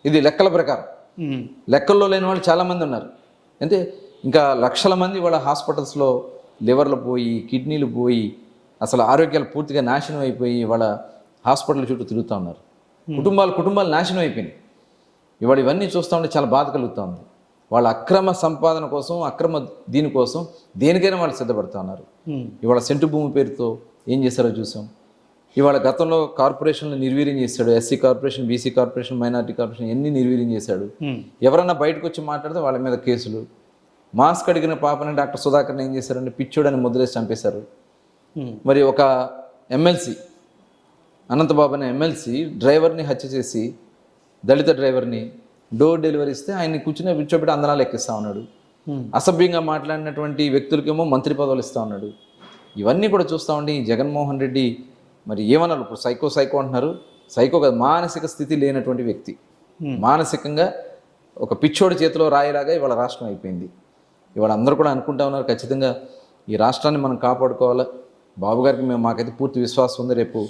ఇది లెక్కల ప్రకారం. లెక్కల్లో లేని వాళ్ళు చాలామంది ఉన్నారు. అంటే ఇంకా లక్షల మంది వాళ్ళ హాస్పిటల్స్లో లివర్లు పోయి, కిడ్నీలు పోయి, అసలు ఆరోగ్యాలు పూర్తిగా నాశనం అయిపోయి వాళ్ళ హాస్పిటల్ చుట్టూ తిరుగుతూ ఉన్నారు. కుటుంబాలు నాశనం అయిపోయినాయి. ఇవాళ ఇవన్నీ చూస్తూ ఉంటే చాలా బాధ కలుగుతూ ఉంది. వాళ్ళ అక్రమ సంపాదన కోసం, అక్రమ దీనికోసం దేనికైనా వాళ్ళు సిద్ధపడుతూ ఉన్నారు. ఇవాళ సెంటు భూమి పేరుతో ఏం చేశారో చూసాం. ఇవాళ గతంలో కార్పొరేషన్లు నిర్వీర్యం చేశాడు. SC corporation, BC corporation, minority corporation ఎన్ని నిర్వీర్యం చేశాడు. ఎవరన్నా బయటకు వచ్చి మాట్లాడితే వాళ్ళ మీద కేసులు. మాస్క్ అడిగిన పాపని డాక్టర్ సుధాకర్ని ఏం చేశారంటే పిచ్చోడని ముద్రేసి చంపేశారు. మరి ఒక ఎమ్మెల్సీ అనంతబాబు అనే ఎమ్మెల్సీ డ్రైవర్ని హత్య చేసి, దళిత డ్రైవర్ని డోర్ డెలివరీ ఇస్తే ఆయన్ని కూర్చోబెట్టి అందనాలు ఎక్కిస్తూ ఉన్నాడు. అసభ్యంగా మాట్లాడినటువంటి వ్యక్తులకేమో మంత్రి పదవులు ఇస్తూ ఉన్నాడు. ఇవన్నీ కూడా చూస్తూ ఉండి జగన్మోహన్ రెడ్డి మరి ఏమన్నారు, ఇప్పుడు సైకో అంటున్నారు. సైకో కాదు, మానసిక స్థితి లేనటువంటి వ్యక్తి. మానసికంగా ఒక పిచ్చోడి చేతిలో రాయిలాగా ఇవాళ రాష్ట్రం అయిపోయింది. ఇవాళ అందరూ కూడా అనుకుంటా ఉన్నారు ఖచ్చితంగా ఈ రాష్ట్రాన్ని మనం కాపాడుకోవాలి. బాబు గారికి మాకైతే పూర్తి విశ్వాసం ఉంది. రేపు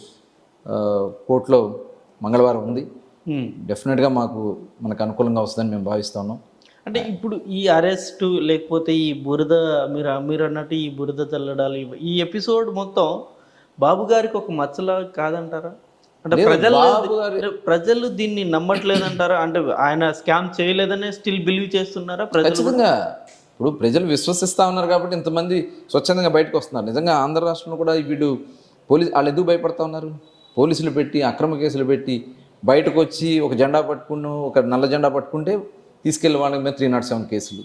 కోర్టులో మంగళవారం ఉంది. డెఫినెట్గా మనకు అనుకూలంగా వస్తుందని మేము భావిస్తా ఉన్నాం. అంటే ఇప్పుడు ఈ అరెస్టు లేకపోతే ఈ బురద మీరు అన్నట్టు ఈ బురద చల్లడాలు ఈ ఎపిసోడ్ మొత్తం బాబు గారికి ఒక మచ్చలా కాదంటారా? అంటే ప్రజలు దీన్ని నమ్మట్లేదంటారా? అంటే ఆయన స్కామ్ చేయలేదనే స్టిల్ బిలీవ్ చేస్తున్నారా ఖచ్చితంగా? ఇప్పుడు ప్రజలు విశ్వసిస్తూ ఉన్నారు కాబట్టి ఇంతమంది స్వచ్ఛందంగా బయటకు వస్తున్నారు. నిజంగా ఆంధ్ర రాష్ట్రంలో కూడా వీడు వాళ్ళు ఎందుకు భయపడతా ఉన్నారు? పోలీసులు పెట్టి, అక్రమ కేసులు పెట్టి బయటకు వచ్చి ఒక నల్ల జెండా పట్టుకుంటే తీసుకెళ్లి వాళ్ళ మీద 307 కేసులు,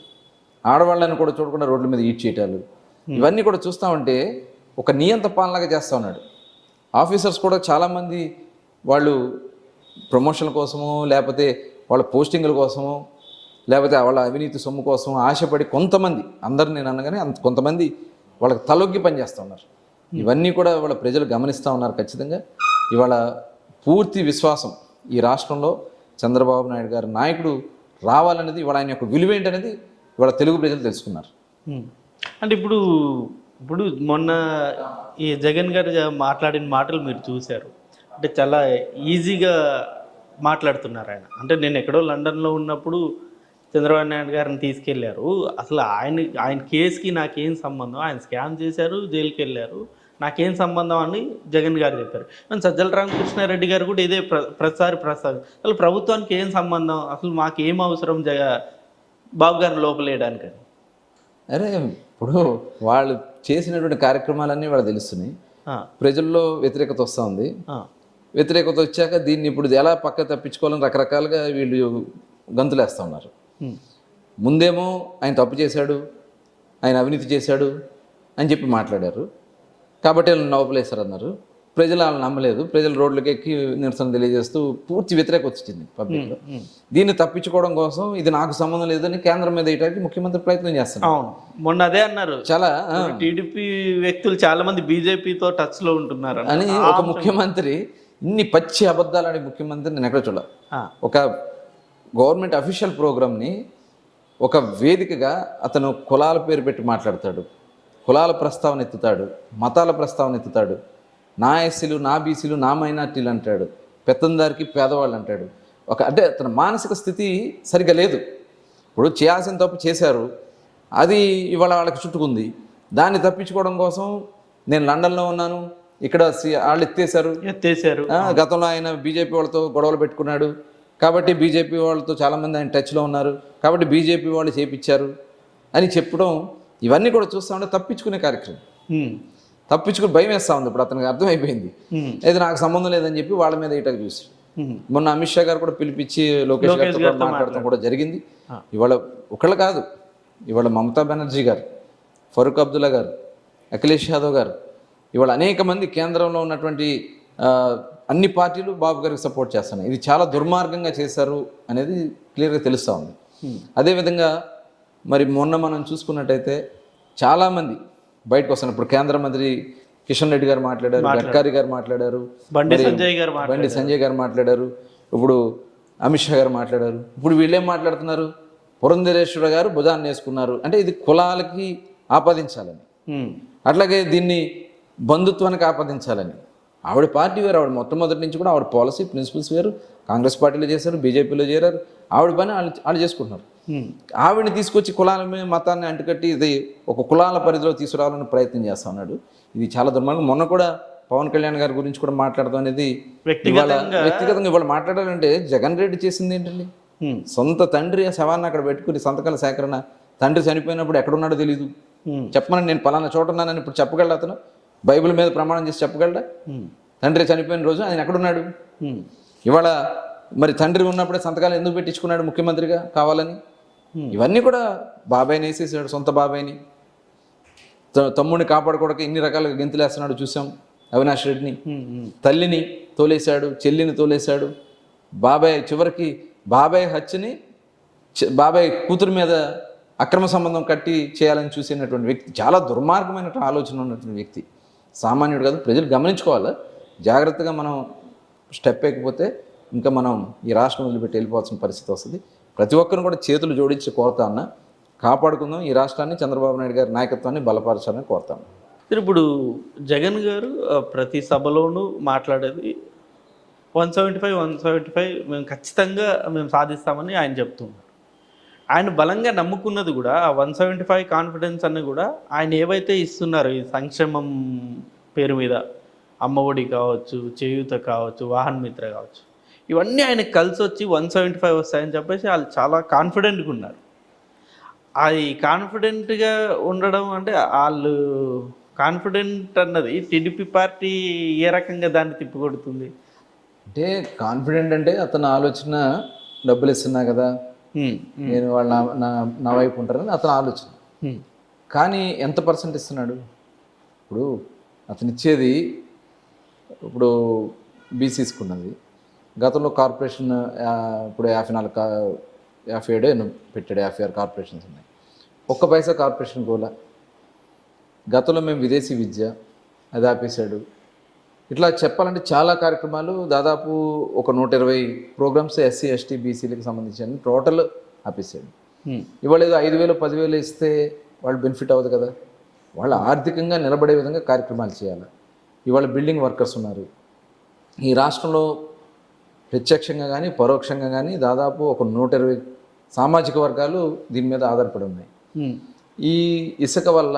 ఆడవాళ్ళని కూడా చూడకుండా రోడ్ల మీద ఈడ్ చేయటాలు, ఇవన్నీ కూడా చూస్తూ ఉంటే ఒక నియంత పాలనగా చేస్తూ ఉన్నాడు. ఆఫీసర్స్ కూడా చాలామంది వాళ్ళు ప్రమోషన్ల కోసమో, లేకపోతే వాళ్ళ పోస్టింగ్ల కోసమో, లేకపోతే వాళ్ళ అవినీతి సొమ్ము కోసం ఆశపడి కొంతమంది, అందరు నేను అనగానే కొంతమంది వాళ్ళకి తలొగ్గి పనిచేస్తూ ఉన్నారు. ఇవన్నీ కూడా వాళ్ళ ప్రజలు గమనిస్తూ ఉన్నారు. ఖచ్చితంగా ఇవాళ పూర్తి విశ్వాసం ఈ రాష్ట్రంలో చంద్రబాబు నాయుడు గారు నాయకుడు రావాలనేది, ఇవాళ ఆయన యొక్క విలువ ఏంటనేది ఇవాళ తెలుగు ప్రజలు తెలుసుకున్నారు. అంటే ఇప్పుడు మొన్న ఈ జగన్ గారు మాట్లాడిన మాటలు మీరు చూశారు. అంటే చాలా ఈజీగా మాట్లాడుతున్నారు ఆయన. అంటే నేను ఎక్కడో లండన్లో ఉన్నప్పుడు చంద్రబాబు నాయుడు గారిని తీసుకెళ్లారు. అసలు ఆయన కేసుకి నాకేం సంబంధం, ఆయన స్కామ్ చేశారు, జైలుకి వెళ్ళారు, నాకేం సంబంధం అని జగన్ గారు చెప్పారు. సజ్జల రామకృష్ణారెడ్డి గారు కూడా ఇదే ప్రసాద్ అసలు ప్రభుత్వానికి ఏం సంబంధం, అసలు మాకేం అవసరం బాబు గారిని లోపలేయడానికి? అరే ఇప్పుడు వాళ్ళు చేసినటువంటి కార్యక్రమాలన్నీ వాళ్ళు తెలుస్తున్నాయి. ప్రజల్లో వ్యతిరేకత వస్తూ ఉంది. వ్యతిరేకత వచ్చాక దీన్ని ఇప్పుడు ఎలా పక్క తప్పించుకోవాలని రకరకాలుగా వీళ్ళు గంతులేస్తూ ఉన్నారు. ముందేమో ఆయన తప్పు చేశాడు, ఆయన అవినీతి చేశాడు అని చెప్పి మాట్లాడారు కాబట్టి వాళ్ళు నవ్వులేశారు అన్నారు. ప్రజలు వాళ్ళని నమ్మలేదు. ప్రజలు రోడ్లకు ఎక్కి నిరసన తెలియజేస్తూ పూర్తి వ్యతిరేకత వచ్చింది పబ్లిక్లో. దీన్ని తప్పించుకోవడం కోసం ఇది నాకు సంబంధం లేదని కేంద్రం మీద వేయడానికి ముఖ్యమంత్రి ప్రయత్నం చేస్తున్నారు. మొన్న అదే అన్నారు, చాలా టీడీపీ వ్యక్తులు చాలా మంది బీజేపీతో టచ్ లో ఉంటున్నారు అని. ఒక ముఖ్యమంత్రి ఇన్ని పచ్చి అబద్ధాలు అనే ముఖ్యమంత్రి నేను ఎక్కడ చూడాలి. ఒక గవర్నమెంట్ అఫీషియల్ ప్రోగ్రామ్ని ఒక వేదికగా అతను కులాల పేరు పెట్టి మాట్లాడతాడు, కులాల ప్రస్తావన ఎత్తుతాడు, మతాల ప్రస్తావన ఎత్తుతాడు, నా ఎస్సీలు, నా బీసీలు, నా మైనార్టీలు అంటాడు, పెత్తందారికి పేదవాళ్ళు అంటాడు. అంటే తన మానసిక స్థితి సరిగ్గా లేదు. ఇప్పుడు చేయాల్సిన తప్పు చేశారు, అది ఇవాళ వాళ్ళకి చుట్టుకుంది. దాన్ని తప్పించుకోవడం కోసం నేను లండన్లో ఉన్నాను, ఇక్కడ వాళ్ళు ఎత్తేసారు. గతంలో ఆయన బీజేపీ వాళ్ళతో గొడవలు పెట్టుకున్నాడు కాబట్టి బీజేపీ వాళ్ళతో చాలామంది ఆయన టచ్లో ఉన్నారు కాబట్టి బీజేపీ వాళ్ళు చేపించారు అని చెప్పడం, ఇవన్నీ కూడా చూస్తూ ఉంటే తప్పించుకునే కార్యక్రమం. తప్పించుకుని భయం వేస్తూ ఉంది. ఇప్పుడు అతనికి అర్థమైపోయింది అయితే నాకు సంబంధం లేదని చెప్పి వాళ్ళ మీద ఇటకు చూసి మొన్న అమిత్ షా గారు కూడా పిలిపించి లోకేష్ గారితో మాట్లాడటం కూడా జరిగింది. ఇవాళ ఒకళ్ళు కాదు, ఇవాళ మమతా బెనర్జీ గారు, ఫరూక్ అబ్దుల్లా గారు, అఖిలేష్ యాదవ్ గారు, ఇవాళ అనేక మంది కేంద్రంలో ఉన్నటువంటి అన్ని పార్టీలు బాబు గారికి సపోర్ట్ చేస్తున్నాయి. ఇది చాలా దుర్మార్గంగా చేశారు అనేది క్లియర్గా తెలుస్తూ ఉంది. అదేవిధంగా మరి మొన్న మనం చూసుకున్నట్టయితే చాలామంది బయటకు వస్తున్నారు. ఇప్పుడు కేంద్ర మంత్రి కిషన్ రెడ్డి గారు మాట్లాడారు, గడ్కరీ గారు మాట్లాడారు, బండి సంజయ్ గారు మాట్లాడారు, ఇప్పుడు అమిత్ షా గారు మాట్లాడారు. ఇప్పుడు వీళ్ళేం మాట్లాడుతున్నారు, పురంధరేశ్వర గారు భుజాన్ని వేసుకున్నారు అంటే ఇది కులాలకి ఆపాదించాలని, అట్లాగే దీన్ని బంధుత్వానికి ఆపాదించాలని. ఆవిడ పార్టీ వేరు, ఆవిడ మొట్టమొదటి నుంచి కూడా ఆవిడ పాలసీ ప్రిన్సిపల్స్ వేరు, కాంగ్రెస్ పార్టీలో చేశారు, బీజేపీలో చేరారు. ఆవిడ పని వాళ్ళు చేసుకుంటున్నారు. ఆవిడని తీసుకొచ్చి కులాల మీద మతాన్ని అంటుకట్టి ఇది ఒక కులాల పరిధిలో తీసుకురావాలని ప్రయత్నం చేస్తా ఉన్నాడు. ఇది చాలా దుర్మార్గం. మొన్న కూడా పవన్ కళ్యాణ్ గారి గురించి కూడా మాట్లాడదాం అనేది వ్యక్తిగతంగా ఇవాళ మాట్లాడాలంటే జగన్ రెడ్డి చేసింది ఏంటండి? సొంత తండ్రి శవాన్ని అక్కడ పెట్టుకుని సంతకాల సేకరణ, తండ్రి చనిపోయినప్పుడు ఎక్కడున్నాడో తెలియదు. చెప్పమని నేను పలానా చోట ఉన్నానని ఇప్పుడు చెప్పగలడు అతను? బైబిల్ మీద ప్రమాణం చేసి చెప్పగలడా? తండ్రి చనిపోయిన రోజు ఆయన ఎక్కడున్నాడు? ఇవాళ మరి తండ్రి ఉన్నప్పుడే సంతకాలు ఎందుకు పెట్టించుకున్నాడు ముఖ్యమంత్రిగా కావాలని? ఇవన్నీ కూడా బాబాయ్ని వేసేసాడు, సొంత బాబాయ్ని. తమ్ముడిని కాపాడుకోవడానికి ఇన్ని రకాలుగా గెంతులేస్తున్నాడు చూసాం అవినాష్ రెడ్డిని. తల్లిని తోలేశాడు, చెల్లిని తోలేశాడు. బాబాయ్ చివరికి బాబాయ్ హత్యని బాబాయ్ కూతురు మీద అక్రమ సంబంధం కట్టి చేయాలని చూసినటువంటి వ్యక్తి, చాలా దుర్మార్గమైన ఆలోచన ఉన్నటువంటి వ్యక్తి. సామాన్యుడు కాదు. ప్రజలు గమనించుకోవాలి. జాగ్రత్తగా మనం స్టెప్ ఎక్కిపోతే ఇంకా మనం ఈ రాష్ట్రం వదిలిపెట్టి వెళ్ళిపోవాల్సిన పరిస్థితి వస్తుంది. ప్రతి ఒక్కరిని కూడా చేతులు జోడించి కోరుతా ఉన్నా, కాపాడుకుందాం ఈ రాష్ట్రాన్ని. చంద్రబాబు నాయుడు గారి నాయకత్వాన్ని బలపరచాలని కోరుతాను. ఇప్పుడు జగన్ గారు ప్రతి సభలోనూ మాట్లాడేది 175 మేము ఖచ్చితంగా సాధిస్తామని ఆయన చెప్తున్నారు. ఆయన బలంగా నమ్ముకున్నది కూడా ఆ 175 కాన్ఫిడెన్స్ అన్ని కూడా ఆయన ఏవైతే ఇస్తున్నారో ఈ సంక్షేమం పేరు మీద, అమ్మఒడి కావచ్చు, చేయూత కావచ్చు, వాహన మిత్ర కావచ్చు, ఇవన్నీ ఆయనకు కలిసి వచ్చి 175 వస్తాయని చెప్పేసి వాళ్ళు చాలా కాన్ఫిడెంట్గా ఉన్నారు. అది కాన్ఫిడెంట్గా ఉండడం అంటే వాళ్ళు కాన్ఫిడెంట్ అన్నది టీడీపీ పార్టీ ఏ రకంగా దాన్ని తిప్పికొడుతుంది? అంటే కాన్ఫిడెంట్ అంటే అతను ఆలోచన డబ్బులు ఇస్తున్నా కదా, నేను వాళ్ళు నా వైపు ఉంటారని అతని ఆలోచన. కానీ ఎంత పర్సెంట్ ఇస్తున్నాడు? ఇప్పుడు అతను ఇచ్చేది, ఇప్పుడు బీసీస్కున్నది, గతంలో కార్పొరేషన్ ఇప్పుడు 57 పెట్టాడు, 56 కార్పొరేషన్స్ ఉన్నాయి. ఒక్క పైసా కార్పొరేషన్ కూడా. గతంలో మేము విదేశీ విద్య అది ఆపేశాడు. ఇట్లా చెప్పాలంటే చాలా కార్యక్రమాలు, దాదాపు ఒక 120 ప్రోగ్రామ్స్ ఎస్సీ ఎస్టీ బీసీలకు సంబంధించి టోటల్ ఆపేశాడు. ఇవాళ ఏదో 5,000 10,000 ఇస్తే వాళ్ళు బెనిఫిట్ అవ్వదు కదా. వాళ్ళు ఆర్థికంగా నిలబడే విధంగా కార్యక్రమాలు చేయాలి. ఇవాళ బిల్డింగ్ వర్కర్స్ ఉన్నారు ఈ రాష్ట్రంలో, ప్రత్యక్షంగా కానీ పరోక్షంగా కానీ దాదాపు ఒక 120 సామాజిక వర్గాలు దీని మీద ఆధారపడి ఉన్నాయి. ఈ ఇసుక వల్ల,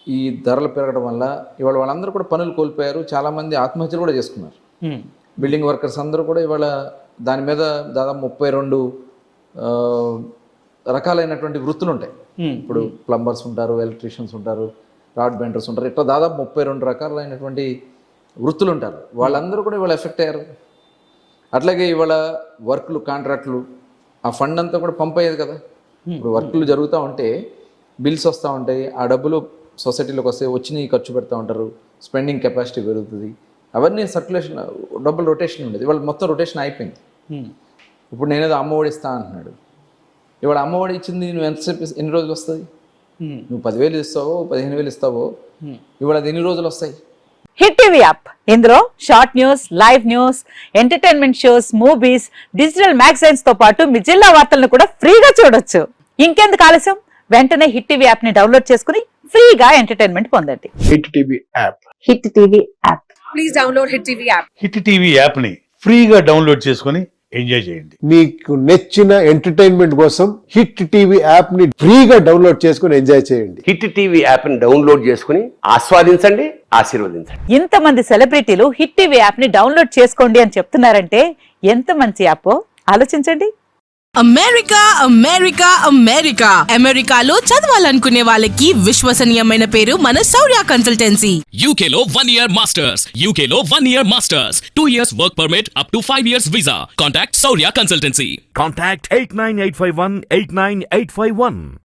ఈ ధరలు పెరగడం వల్ల ఇవాళ వాళ్ళందరూ కూడా పనులు కోల్పోయారు. చాలామంది ఆత్మహత్యలు కూడా చేసుకున్నారు. బిల్డింగ్ వర్కర్స్ అందరూ కూడా ఇవాళ దాని మీద దాదాపు 32 రకాలైనటువంటి వృత్తులు ఉంటాయి. ఇప్పుడు ప్లంబర్స్ ఉంటారు, ఎలక్ట్రీషియన్స్ ఉంటారు, రాడ్ బెండర్స్ ఉంటారు, ఇట్లా దాదాపు 32 రకాలైనటువంటి వృత్తులు ఉంటారు. వాళ్ళందరూ కూడా ఇవాళ ఎఫెక్ట్ అయ్యారు. అట్లాగే ఇవాళ వర్క్లు, కాంట్రాక్ట్లు, ఆ ఫండ్ అంతా కూడా పంప్ అయ్యేది కదా. ఇప్పుడు వర్క్లు జరుగుతూ ఉంటే బిల్స్ వస్తూ ఉంటాయి, ఆ డబ్బులు సొసైటీలోకి వస్తే వచ్చినాయి ఖర్చు పెడతా ఉంటారు, స్పెండింగ్ కెపాసిటీ పెరుగుతుంది. అవన్నీ సర్క్యులేషన్, డబ్బులు రొటేషన్ ఉండేది. ఇవాళ మొత్తం రొటేషన్ అయిపోయింది. ఇప్పుడు నేనేదో అమ్మఒడి ఇస్తా అంటున్నాడు. ఇవాళ అమ్మఒడి ఇచ్చింది నువ్వు ఎంతసేపు, ఎన్ని రోజులు వస్తుంది? నువ్వు 10,000 ఇస్తావో 15,000 ఇస్తావో, ఇవాళ అది ఎన్ని రోజులు వస్తాయి? హిట్ టీవీ యాప్, ఇందులో short news, live news, entertainment shows, movies, digital magazines తో పాటు మీ జిల్లా వార్తలను కూడా ఫ్రీగా చూడొచ్చు. ఇంకెందుకు ఆలస్యం, వెంటనే హిట్ టీవీ యాప్ ని డౌన్లోడ్ చేసుకుని ఫ్రీగా ఎంటర్టైన్మెంట్ పొందండి. Hit TV app. Hit TV app. Please download hit TV app. Hit TV app ని ఫ్రీగా డౌన్లోడ్ చేసుకుని ఎంజాయ్ చేయండి. మీకు నచ్చిన ఎంటర్టైన్మెంట్ కోసం హిట్ టీవీ యాప్ ని ఫ్రీగా డౌన్లోడ్ చేసుకుని ఎంజాయ్ చేయండి. హిట్ టీవీ యాప్ ని డౌన్లోడ్ చేసుకుని ఆస్వాదించండి, ఆశీర్వదించండి. ఇంతమంది సెలబ్రిటీలు హిట్ టీవీ యాప్ ని డౌన్లోడ్ చేసుకోండి అని చెప్తున్నారంటే ఎంత మంచి యాప్ ఆలోచించండి. అమెరికా అమెరికా అమెరికా అమెరికాలో చదవాలనుకునే వాళ్ళకి విశ్వసనీయమైన పేరు మన శౌర్య కన్సల్టెన్సీ. UK లో 1 year masters. UK లో 1 year masters. 2 years work permit up to 5 years visa. Contact Saurya Consultancy. Contact 89851 89851.